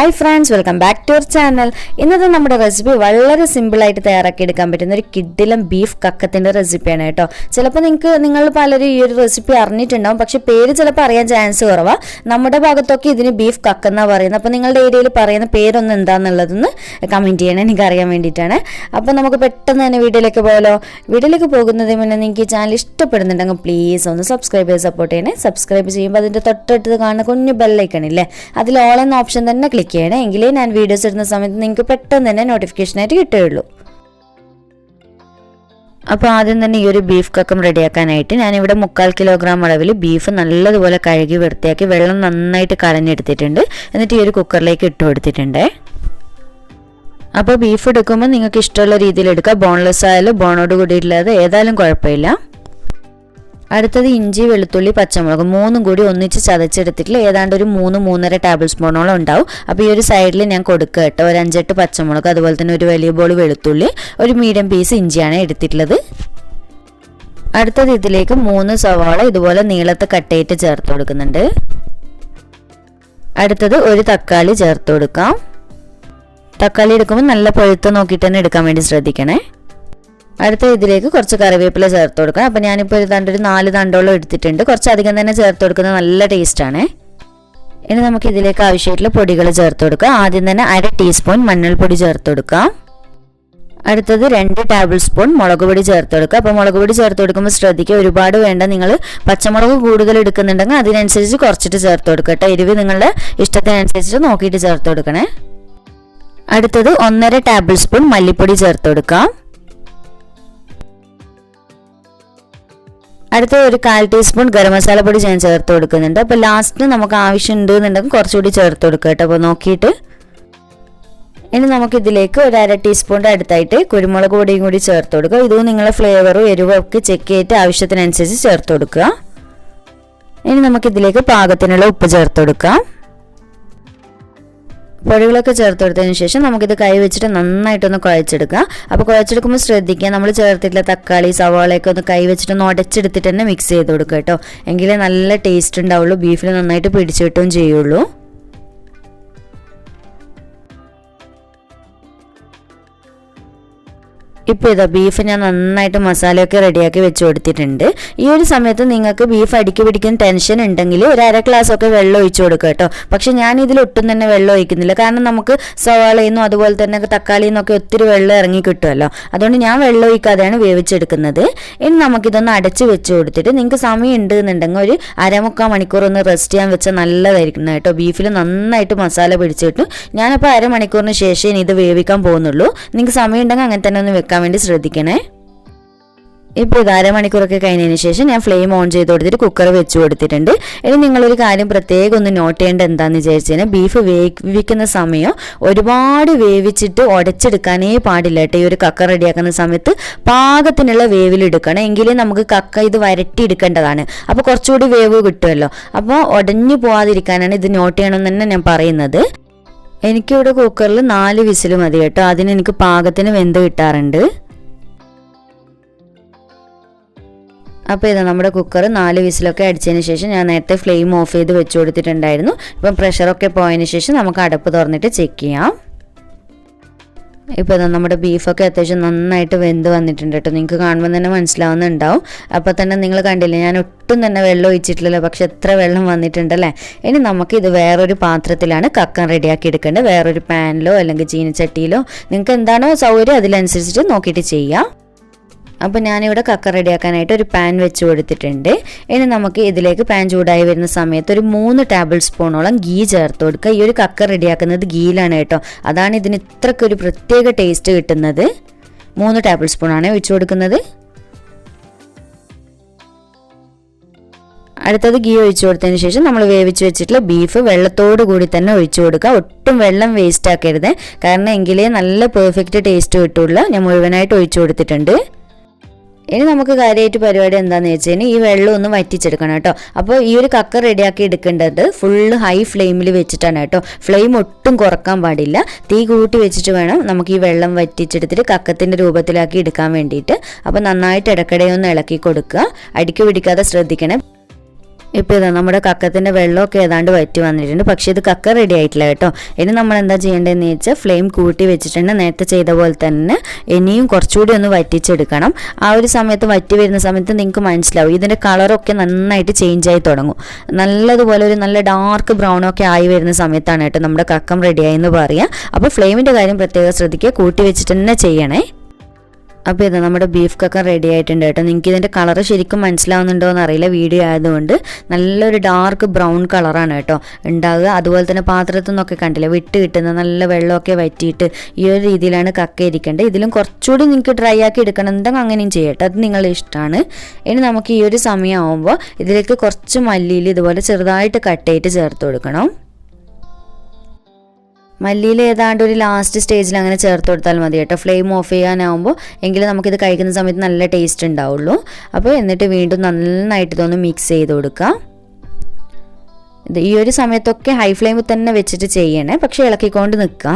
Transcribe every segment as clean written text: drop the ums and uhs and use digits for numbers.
Hi friends, welcome back to our channel. ഇന്നത്തെ നമ്മുടെ recipe വളരെ സിമ്പിൾ ആയിട്ട് തയ്യാറാക്കി എടുക്കാൻ പറ്റുന്ന ഒരു കിഡിലം ബീഫ് കക്കത്തിന്റെ റെസിപ്പിയാണ് കേട്ടോ. ചിലപ്പോൾ നിങ്ങൾ പലരും ഈ ഒരു റെസിപ്പി അറിഞ്ഞിട്ടുണ്ടാവും, പക്ഷെ പേര് ചിലപ്പോൾ അറിയാൻ ചാൻസ് കുറവാ. നമ്മുടെ ഭാഗത്തൊക്കെ ഇതിന് ബീഫ് കക്ക എന്നാ പറയുന്നത്. അപ്പോൾ നിങ്ങളുടെ ഏരിയയിൽ പറയുന്ന പേരൊന്നും എന്താണെന്നുള്ളതെന്ന് കമന്റ് ചെയ്യണം, എനിക്ക് അറിയാൻ വേണ്ടിയിട്ടാണ്. അപ്പോൾ നമുക്ക് പെട്ടെന്ന് തന്നെ വീഡിയോയിലേക്ക് പോയാലോ. വീഡിയോയിലേക്ക് പോകുന്നതിന് മുന്നേ നിങ്ങൾക്ക് ഈ ചാനൽ ഇഷ്ടപ്പെടുന്നുണ്ടെങ്കിൽ പ്ലീസ് ഒന്ന് സബ്സ്ക്രൈബ് ചെയ്ത് സപ്പോർട്ട് ചെയ്യണേ. സബ്സ്ക്രൈബ് ചെയ്യുമ്പോൾ അതിൻ്റെ തൊട്ടടുത്ത് കാണുന്ന കുഞ്ഞു ബെല്ലൈക്കൺ ഇല്ലേ, അതിൽ ഓൾ എന്ന ഓപ്ഷൻ തന്നെ ക്ലിക്ക് ചെയ്യണേ. എങ്കിലേ ഞാൻ വീഡിയോസ് ഇടുന്ന സമയത്ത് നിങ്ങൾക്ക് പെട്ടെന്ന് തന്നെ നോട്ടിഫിക്കേഷനായിട്ട് കിട്ടുകയുള്ളൂ. അപ്പോൾ ആദ്യം തന്നെ ഈ ഒരു ബീഫ് കക്കം റെഡിയാക്കാനായിട്ട് ഞാനിവിടെ 3/4 കിലോഗ്രാം അളവിൽ ബീഫ് നല്ലതുപോലെ കഴുകി വൃത്തിയാക്കി വെള്ളം നന്നായിട്ട് കളഞ്ഞെടുത്തിട്ടുണ്ട്. എന്നിട്ട് ഈ ഒരു കുക്കറിലേക്ക് ഇട്ട് കൊടുത്തിട്ടുണ്ട്. അപ്പോൾ ബീഫ് എടുക്കുമ്പോൾ നിങ്ങൾക്ക് ഇഷ്ടമുള്ള രീതിയിൽ എടുക്കുക. ബോൺലെസ് ആയാലും ബോണോട് കൂടി ഇല്ലാതെ ഏതായാലും കുഴപ്പമില്ല. അടുത്തത് ഇഞ്ചി, വെളുത്തുള്ളി, പച്ചമുളക് മൂന്നും കൂടി ഒന്നിച്ച് ചതച്ചെടുത്തിട്ട് ഏതാണ്ട് ഒരു 3-3.5 ടേബിൾ സ്പൂണോളം ഉണ്ടാവും. അപ്പോൾ ഈ ഒരു സൈഡിൽ ഞാൻ കൊടുക്കുക കേട്ടോ. ഒരു 5-8 പച്ചമുളക്, അതുപോലെ തന്നെ ഒരു വലിയ ബോൾ വെളുത്തുള്ളി, ഒരു മീഡിയം പീസ് ഇഞ്ചിയാണ് എടുത്തിട്ടുള്ളത്. അടുത്തത് ഇതിലേക്ക് 3 സവാള ഇതുപോലെ നീളത്ത് കട്ടയിട്ട് ചേർത്ത് കൊടുക്കുന്നുണ്ട്. അടുത്തത് ഒരു തക്കാളി ചേർത്ത് കൊടുക്കാം. തക്കാളി എടുക്കുമ്പോൾ നല്ല പഴുത്ത് നോക്കിയിട്ട് തന്നെ എടുക്കാൻ വേണ്ടി ശ്രദ്ധിക്കണേ. അടുത്ത ഇതിലേക്ക് കുറച്ച് കറിവേപ്പില ചേർത്ത് കൊടുക്കാം. അപ്പോൾ ഞാനിപ്പോൾ ഒരു 4 തണ്ടോളം എടുത്തിട്ടുണ്ട്. കുറച്ചധികം തന്നെ ചേർത്ത് കൊടുക്കുന്നത് നല്ല ടേസ്റ്റാണ്. ഇനി നമുക്ക് ഇതിലേക്ക് ആവശ്യമായിട്ടുള്ള പൊടികൾ ചേർത്ത് കൊടുക്കാം. ആദ്യം തന്നെ 1/2 ടീസ്പൂൺ മഞ്ഞൾപ്പൊടി ചേർത്ത് കൊടുക്കാം. അടുത്തത് 2 ടേബിൾ സ്പൂൺ മുളക് പൊടി ചേർത്ത് കൊടുക്കുക. അപ്പോൾ മുളക് പൊടി ചേർത്ത് കൊടുക്കുമ്പോൾ ശ്രദ്ധിക്കുക, ഒരുപാട് വേണ്ട. നിങ്ങൾ പച്ചമുളക് കൂടുതൽ എടുക്കുന്നുണ്ടെങ്കിൽ അതിനനുസരിച്ച് കുറച്ചിട്ട് ചേർത്ത് കൊടുക്കുക കേട്ടോ. എരിവ് നിങ്ങളുടെ ഇഷ്ടത്തിനനുസരിച്ച് നോക്കിയിട്ട് ചേർത്ത് കൊടുക്കണേ. അടുത്തത് 1.5 ടേബിൾ സ്പൂൺ മല്ലിപ്പൊടി ചേർത്ത് കൊടുക്കാം. അടുത്ത ഒരു 1/4 ടീസ്പൂൺ ഗരം മസാല പൊടി ഞാൻ ചേർത്ത് കൊടുക്കുന്നുണ്ട്. അപ്പോൾ ലാസ്റ്റ് നമുക്ക് ആവശ്യമുണ്ട് എന്നുണ്ടെങ്കിൽ കുറച്ചുകൂടി ചേർത്ത് കൊടുക്കുക കേട്ടോ. അപ്പോൾ നോക്കിയിട്ട് ഇനി നമുക്കിതിലേക്ക് ഒരു 1/2 ടീസ്പൂണിൻ്റെ അടുത്തായിട്ട് കുരുമുളക് പൊടിയും കൂടി ചേർത്ത് കൊടുക്കുക. ഇതും നിങ്ങളുടെ ഫ്ലേവറും എരിവും ഒക്കെ ചെക്ക് ചെയ്തിട്ട് ആവശ്യത്തിനനുസരിച്ച് ചേർത്ത് കൊടുക്കുക. ഇനി നമുക്കിതിലേക്ക് പാകത്തിനുള്ള ഉപ്പ് ചേർത്ത് കൊടുക്കാം. പൊടികളൊക്കെ ചേർത്ത് കൊടുത്തതിന് ശേഷം നമുക്കിത് കൈ വെച്ചിട്ട് നന്നായിട്ടൊന്ന് കുഴച്ചെടുക്കുക. അപ്പോൾ കുഴച്ചെടുക്കുമ്പോൾ ശ്രദ്ധിക്കുക, നമ്മൾ ചേർത്തിട്ടുള്ള തക്കാളി സവാളയൊക്കെ ഒന്ന് കൈ വെച്ചിട്ടൊന്ന് ഉടച്ചെടുത്തിട്ട് തന്നെ മിക്സ് ചെയ്ത് കൊടുക്കുക കേട്ടോ. എങ്കിലേ നല്ല ടേസ്റ്റ് ഉണ്ടാവുള്ളൂ, ബീഫിൽ നന്നായിട്ട് പിടിച്ചു കിട്ടുകയും ചെയ്യുള്ളൂ. ഇപ്പോൾ ഇതാ ബീഫ് ഞാൻ നന്നായിട്ട് മസാലയൊക്കെ റെഡിയാക്കി വെച്ച് കൊടുത്തിട്ടുണ്ട്. ഈ ഒരു സമയത്ത് നിങ്ങൾക്ക് ബീഫ് അടുക്കി പിടിക്കുന്ന ടെൻഷൻ ഉണ്ടെങ്കിൽ ഒരു 1/2 ഗ്ലാസ്സൊക്കെ വെള്ളം ഒഴിച്ചു കൊടുക്കുക കേട്ടോ. പക്ഷെ ഞാൻ ഇതിൽ ഒട്ടും തന്നെ വെള്ളം ഒഴിക്കുന്നില്ല, കാരണം നമുക്ക് സവാളയിൽ നിന്നും അതുപോലെ തന്നെ തക്കാളിയിൽ നിന്നൊക്കെ ഒത്തിരി വെള്ളം ഇറങ്ങി കിട്ടുമല്ലോ. അതുകൊണ്ട് ഞാൻ വെള്ളം ഒഴിക്കാതെയാണ് വേവിച്ചെടുക്കുന്നത്. ഇനി നമുക്കിതൊന്ന് അടച്ച് വെച്ച് കൊടുത്തിട്ട് നിങ്ങൾക്ക് സമയം ഉണ്ട് എന്നുണ്ടെങ്കിൽ ഒരു 1/4 മണിക്കൂർ ഒന്ന് റെസ്റ്റ് ചെയ്യാൻ വെച്ചാൽ നല്ലതായിരിക്കും കേട്ടോ. ബീഫിൽ നന്നായിട്ട് മസാല പിടിച്ച് കിട്ടും. ഞാനപ്പോൾ 1/2 മണിക്കൂറിന് ശേഷം ഇനി ഇത് വേവിക്കാൻ പോകുന്നുള്ളൂ. നിങ്ങൾക്ക് സമയം ഉണ്ടെങ്കിൽ അങ്ങനെ തന്നെ ഒന്ന് വെക്കാൻ വേണ്ടി ശ്രദ്ധിക്കണേ. ഇപ്പോൾ ഇത് 1/2 മണിക്കൂറൊക്കെ കഴിഞ്ഞതിന് ശേഷം ഞാൻ ഫ്ലെയിം ഓൺ ചെയ്ത് കൊടുത്തിട്ട് കുക്കർ വെച്ച് കൊടുത്തിട്ടുണ്ട്. ഇനി നിങ്ങളൊരു കാര്യം പ്രത്യേകം ഒന്ന് നോട്ട് ചെയ്യേണ്ടത് എന്താണെന്ന് വിചാരിച്ചു കഴിഞ്ഞാൽ, ബീഫ് വേവിക്കുന്ന സമയം ഒരുപാട് വേവിച്ചിട്ട് ഉടച്ചെടുക്കാനേ പാടില്ല കേട്ടോ. ഈ ഒരു കക്ക റെഡിയാക്കുന്ന സമയത്ത് പാകത്തിനുള്ള വേവിലെടുക്കണം, എങ്കിലേ നമുക്ക് കക്ക ഇത് വരട്ടി എടുക്കേണ്ടതാണ്. അപ്പോൾ കുറച്ചുകൂടി വേവ് കിട്ടുമല്ലോ. അപ്പോൾ ഉടഞ്ഞു പോകാതിരിക്കാനാണ് ഇത് നോട്ട് ചെയ്യണമെന്ന് തന്നെ ഞാൻ പറയുന്നത്. എനിക്കിവിടെ കുക്കറിൽ 4 വിസിൽ മതി കേട്ടോ. അതിന് എനിക്ക് പാകത്തിന് വെന്ത് കിട്ടാറുണ്ട്. അപ്പോൾ ഇതാ നമ്മുടെ കുക്കർ 4 വിസിലൊക്കെ അടിച്ചതിന് ശേഷം ഞാൻ നേരത്തെ ഫ്ലെയിം ഓഫ് ചെയ്ത് വെച്ച് കൊടുത്തിട്ടുണ്ടായിരുന്നു. ഇപ്പം പ്രഷറൊക്കെ പോയതിന് ശേഷം നമുക്ക് അടപ്പ് തുറന്നിട്ട് ചെക്ക് ചെയ്യാം. ഇപ്പോൾ ഇതാ നമ്മുടെ ബീഫൊക്കെ അത്യാവശ്യം നന്നായിട്ട് വെന്ത് വന്നിട്ടുണ്ട് കേട്ടോ. നിങ്ങൾക്ക് കാണുമ്പോൾ തന്നെ മനസ്സിലാവുന്നുണ്ടാവും. അപ്പോൾ തന്നെ നിങ്ങൾ കണ്ടില്ലേ, ഞാൻ ഒട്ടും തന്നെ വെള്ളം ഒഴിച്ചിട്ടില്ലല്ലോ, പക്ഷെ എത്ര വെള്ളം വന്നിട്ടുണ്ടല്ലേ. ഇനി നമുക്ക് ഇത് വേറൊരു പാത്രത്തിലാണ് കക്കം റെഡിയാക്കി എടുക്കേണ്ടത്. വേറൊരു പാനിലോ അല്ലെങ്കിൽ ചീനച്ചട്ടിയിലോ നിങ്ങൾക്ക് എന്താണോ സൗകര്യം അതിനനുസരിച്ചിട്ട് നോക്കിയിട്ട് ചെയ്യാം. അപ്പോൾ ഞാനിവിടെ കക്ക റെഡിയാക്കാനായിട്ട് ഒരു പാൻ വെച്ച് കൊടുത്തിട്ടുണ്ട്. ഇനി നമുക്ക് ഇതിലേക്ക് പാൻ ചൂടായി വരുന്ന സമയത്ത് ഒരു 3 ടേബിൾ സ്പൂണോളം ഗീ ചേർത്ത് കൊടുക്കുക. ഈ ഒരു കക്ക റെഡിയാക്കുന്നത് ഗീയിലാണ് കേട്ടോ. അതാണ് ഇതിന് ഇത്രയ്ക്കൊരു പ്രത്യേക ടേസ്റ്റ് കിട്ടുന്നത്. 3 ടേബിൾ സ്പൂണാണ് ഒഴിച്ചു കൊടുക്കുന്നത്. അടുത്തത് ഗീ ഒഴിച്ചു കൊടുത്തതിന് ശേഷം നമ്മൾ വേവിച്ച് വെച്ചിട്ടുള്ള ബീഫ് വെള്ളത്തോട് കൂടി തന്നെ ഒഴിച്ചു കൊടുക്കുക. ഒട്ടും വെള്ളം വേസ്റ്റ് ആക്കരുത്, കാരണം എങ്കിലേ നല്ല പെർഫെക്റ്റ് ടേസ്റ്റ് കിട്ടുള്ളൂ. ഞാൻ മുഴുവനായിട്ട് ഒഴിച്ചു കൊടുത്തിട്ടുണ്ട്. ഇനി നമുക്ക് കാര്യമായിട്ട് പരിപാടി എന്താണെന്ന് വെച്ച് കഴിഞ്ഞാൽ ഈ വെള്ളം ഒന്ന് വറ്റിച്ചെടുക്കണം കേട്ടോ. അപ്പോൾ ഈ ഒരു കക്ക റെഡിയാക്കി എടുക്കേണ്ടത് ഫുള്ള് ഹൈ ഫ്ലെയിമിൽ വെച്ചിട്ടാണ് കേട്ടോ. ഫ്ലെയിം ഒട്ടും കുറക്കാൻ പാടില്ല. തീ കൂട്ടി വെച്ചിട്ട് വേണം നമുക്ക് ഈ വെള്ളം വറ്റിച്ചെടുത്തിട്ട് കക്കത്തിൻ്റെ രൂപത്തിലാക്കി എടുക്കാൻ വേണ്ടിയിട്ട്. അപ്പോൾ നന്നായിട്ട് ഇടയ്ക്കിടെ ഒന്ന് ഇളക്കി കൊടുക്കുക, അടിക്ക് പിടിക്കാതെ ശ്രദ്ധിക്കണം. ഇപ്പോൾ ഇതാ നമ്മുടെ കക്കത്തിൻ്റെ വെള്ളമൊക്കെ ഏതാണ്ട് വറ്റി വന്നിട്ടുണ്ട്. പക്ഷേ ഇത് കക്ക റെഡി ആയിട്ടില്ല കേട്ടോ. ഇനി നമ്മൾ എന്താ ചെയ്യേണ്ടതെന്ന് വെച്ചാൽ ഫ്ലെയിം കൂട്ടി വെച്ചിട്ടുണ്ട്. നേരത്തെ ചെയ്ത പോലെ തന്നെ ഇനിയും കുറച്ചുകൂടി ഒന്ന് വറ്റിച്ചെടുക്കണം. ആ ഒരു സമയത്ത് വറ്റി വരുന്ന സമയത്ത് നിങ്ങൾക്ക് മനസ്സിലാവും ഇതിൻ്റെ കളറൊക്കെ നന്നായിട്ട് ചേഞ്ച് ആയി തുടങ്ങും. നല്ലതുപോലെ ഒരു നല്ല ഡാർക്ക് ബ്രൗൺ ഒക്കെ ആയി വരുന്ന സമയത്താണ് കേട്ടോ നമ്മുടെ കക്കം റെഡിയായി എന്ന് പറയുക. അപ്പോൾ ഫ്ലെയിമിൻ്റെ കാര്യം പ്രത്യേകം ശ്രദ്ധിക്കുക, കൂട്ടി വെച്ചിട്ട് തന്നെ ചെയ്യണേ. അപ്പോൾ ഇത് നമ്മുടെ ബീഫ് കക്ക റെഡി ആയിട്ടുണ്ട് കേട്ടോ. നിങ്ങൾക്ക് ഇതിൻ്റെ കളറ് ശരിക്കും മനസ്സിലാവുന്നുണ്ടോ എന്നറിയില്ല, വീഡിയോ ആയതുകൊണ്ട്. നല്ലൊരു ഡാർക്ക് ബ്രൗൺ കളറാണ് കേട്ടോ ഉണ്ടാവുക. അതുപോലെ തന്നെ പാത്രത്തിൽ നിന്നൊക്കെ കണ്ടില്ലേ വിട്ട് കിട്ടുന്ന നല്ല വെള്ളമൊക്കെ വറ്റിയിട്ട് ഈ ഒരു രീതിയിലാണ് കക്ക ഇരിക്കേണ്ടത്. ഇതിലും കുറച്ചുകൂടി നിങ്ങൾക്ക് ഡ്രൈ ആക്കി എടുക്കണം എന്തെങ്കിലും അങ്ങനെയും ചെയ്യട്ടെ, അത് നിങ്ങളുടെ ഇഷ്ടമാണ്. ഇനി നമുക്ക് ഈ ഒരു സമയമാകുമ്പോൾ ഇതിലേക്ക് കുറച്ച് മല്ലിയിൽ ഇതുപോലെ ചെറുതായിട്ട് കട്ട് ചെയ്തിട്ട് ചേർത്ത് കൊടുക്കണം. മല്ലിയിൽ ഏതാണ്ട് ഒരു ലാസ്റ്റ് സ്റ്റേജിൽ അങ്ങനെ ചേർത്ത് കൊടുത്താൽ മതി കേട്ടോ, ഫ്ലെയിം ഓഫ് ചെയ്യാനാവുമ്പോൾ. എങ്കിലും നമുക്കിത് കഴിക്കുന്ന സമയത്ത് നല്ല ടേസ്റ്റ് ഉണ്ടാവുള്ളൂ. അപ്പോൾ എന്നിട്ട് വീണ്ടും നന്നായിട്ട് ഇതൊന്ന് മിക്സ് ചെയ്ത് കൊടുക്കുക. ഈ ഒരു സമയത്തൊക്കെ ഹൈ ഫ്ലെയിമിൽ തന്നെ വെച്ചിട്ട് ചെയ്യണേ, പക്ഷേ ഇളക്കിക്കൊണ്ട് നിൽക്കുക.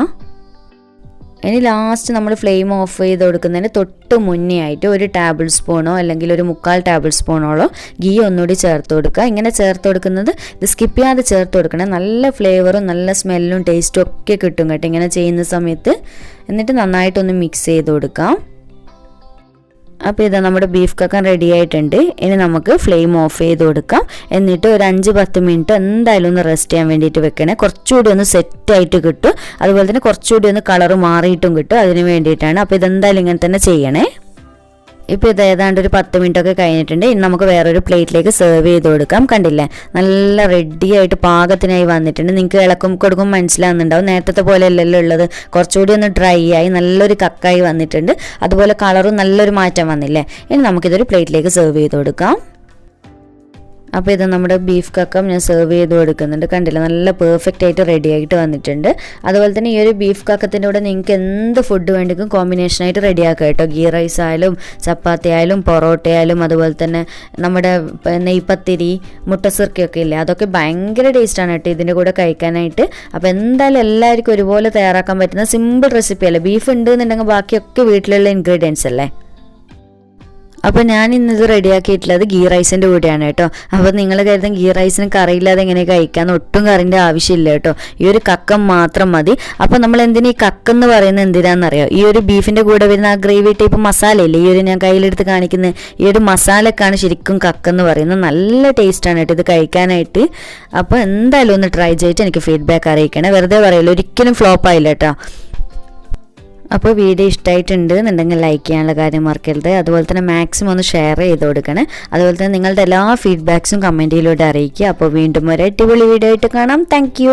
ഇനി ലാസ്റ്റ് നമ്മൾ ഫ്ലെയിം ഓഫ് ചെയ്ത് കൊടുക്കുന്നതിന് തൊട്ട് മുന്നേ ആയിട്ട് ഒരു ടേബിൾ സ്പൂണോ അല്ലെങ്കിൽ ഒരു 3/4 ടേബിൾ സ്പൂണോളോ ഗീ ഒന്നുകൂടി ചേർത്ത് കൊടുക്കുക. ഇങ്ങനെ ചേർത്ത് കൊടുക്കുന്നത് ഇത് സ്കിപ്പ് ചെയ്യാതെ ചേർത്ത് കൊടുക്കണം. നല്ല ഫ്ലേവറും നല്ല സ്മെല്ലും ടേസ്റ്റും ഒക്കെ കിട്ടും കേട്ടോ ഇങ്ങനെ ചെയ്യുന്ന സമയത്ത്. എന്നിട്ട് നന്നായിട്ടൊന്ന് മിക്സ് ചെയ്ത് കൊടുക്കാം. അപ്പോൾ ഇതാ നമ്മുടെ ബീഫ് കക്ക റെഡി ആയിട്ടുണ്ട്. ഇനി നമുക്ക് ഫ്ലെയിം ഓഫ് ചെയ്ത് കൊടുക്കാം. എന്നിട്ട് ഒരു 5-10 മിനിറ്റ് എന്തായാലും ഒന്ന് റെസ്റ്റ് ചെയ്യാൻ വേണ്ടിയിട്ട് വെക്കണേ. കുറച്ചുകൂടി ഒന്ന് സെറ്റായിട്ട് കിട്ടും. അതുപോലെ തന്നെ കുറച്ചുകൂടി ഒന്ന് കളറ് മാറിയിട്ടും കിട്ടും, അതിന് വേണ്ടിയിട്ടാണ്. അപ്പോൾ ഇതെന്തായാലും ഇങ്ങനെ തന്നെ ചെയ്യണേ. ഇപ്പോൾ ഇത് ഏതാണ്ട് ഒരു 10 മിനിറ്റൊക്കെ കഴിഞ്ഞിട്ടുണ്ട്. ഇനി നമുക്ക് വേറൊരു പ്ലേറ്റിലേക്ക് സെർവ് ചെയ്ത് കൊടുക്കാം. കണ്ടില്ലേ നല്ല റെഡി ആയിട്ട് പാകത്തിനായി വന്നിട്ടുണ്ട്. നിങ്ങൾക്ക് ഇളക്കും കൊടുക്കും മനസ്സിലാവുന്നുണ്ടാവും. നേരത്തെ പോലെ അല്ലല്ലോ ഉള്ളത്, കുറച്ചുകൂടി ഒന്ന് ഡ്രൈ ആയി നല്ലൊരു കക്കായി വന്നിട്ടുണ്ട്. അതുപോലെ കളറും നല്ലൊരു മാറ്റം വന്നില്ലേ. ഇനി നമുക്കിതൊരു പ്ലേറ്റിലേക്ക് സെർവ് ചെയ്ത് കൊടുക്കാം. അപ്പോൾ ഇത് നമ്മുടെ ബീഫ് കക്കം ഞാൻ സെർവ് ചെയ്ത് കൊടുക്കുന്നുണ്ട്. കണ്ടില്ല നല്ല പെർഫെക്റ്റ് ആയിട്ട് റെഡി ആയിട്ട് വന്നിട്ടുണ്ട്. അതുപോലെ തന്നെ ഈ ഒരു ബീഫ് കക്കത്തിൻ്റെ കൂടെ നിങ്ങൾക്ക് എന്ത് ഫുഡ് വേണ്ടിക്കും കോമ്പിനേഷനായിട്ട് റെഡിയാക്കാം കേട്ടോ. ഗീ റൈസ് ആയാലും ചപ്പാത്തി ആയാലും പൊറോട്ട ആയാലും അതുപോലെ തന്നെ നമ്മുടെ നെയ്പത്തിരി മുട്ടസിർക്കയൊക്കെ ഇല്ലേ, അതൊക്കെ ഭയങ്കര ടേസ്റ്റാണ് കേട്ടോ ഇതിൻ്റെ കൂടെ കഴിക്കാനായിട്ട്. അപ്പോൾ എന്തായാലും എല്ലാവർക്കും ഒരുപോലെ തയ്യാറാക്കാൻ പറ്റുന്ന സിമ്പിൾ റെസിപ്പി അല്ലേ. ബീഫ് ഉണ്ട് എന്നുണ്ടെങ്കിൽ ബാക്കിയൊക്കെ വീട്ടിലുള്ള ഇൻഗ്രീഡിയൻസ് അല്ലേ. അപ്പോൾ ഞാൻ ഇന്നിത് റെഡിയാക്കിയിട്ടുള്ളത് ഗീ റൈസിൻ്റെ കൂടെയാണ് കേട്ടോ. അപ്പോൾ നിങ്ങൾ കരുതും ഗീ റൈസിന് കറിയില്ലാതെ എങ്ങനെ കഴിക്കാമെന്ന്, ഒട്ടും കറിൻ്റെ ആവശ്യമില്ല കേട്ടോ. ഈ ഒരു കക്കം മാത്രം മതി. അപ്പോൾ നമ്മൾ എന്തിനാ ഈ കക്കെന്ന് പറയുന്നത് എന്തിനാണെന്നറിയോ, ഈ ഒരു ബീഫിൻ്റെ കൂടെ വരുന്ന ആ ഗ്രേവി ടൈപ്പ് മസാല ഇല്ലേ, ഈ ഒരു ഞാൻ കയ്യിലെടുത്ത് കാണിക്കുന്ന ഈ ഒരു മസാലക്കാണ് ശരിക്കും കക്കെന്ന് പറയുന്നത്. നല്ല ടേസ്റ്റാണ് കേട്ടോ ഇത് കഴിക്കാനായിട്ട്. അപ്പോൾ എന്തായാലും ഒന്ന് ട്രൈ ചെയ്തിട്ട് എനിക്ക് ഫീഡ്ബാക്ക് അറിയിക്കണേ. വെറുതെ പറയില്ല, ഒരിക്കലും ഫ്ലോപ്പ് ആയില്ല കേട്ടോ. അപ്പോൾ വീഡിയോ ഇഷ്ടമായിട്ടുണ്ട് എന്നുണ്ടെങ്കിൽ ലൈക്ക് ചെയ്യാനുള്ള കാര്യം മറക്കരുത്. അതുപോലെ തന്നെ മാക്സിമം ഒന്ന് ഷെയർ ചെയ്ത് കൊടുക്കണേ. അതുപോലെ തന്നെ നിങ്ങളുടെ എല്ലാ ഫീഡ്ബാക്സും കമൻറ്റിലൂടെ അറിയിക്കുക. അപ്പോൾ വീണ്ടും ഒരു അടിപൊളി വീഡിയോ ആയിട്ട് കാണാം. താങ്ക്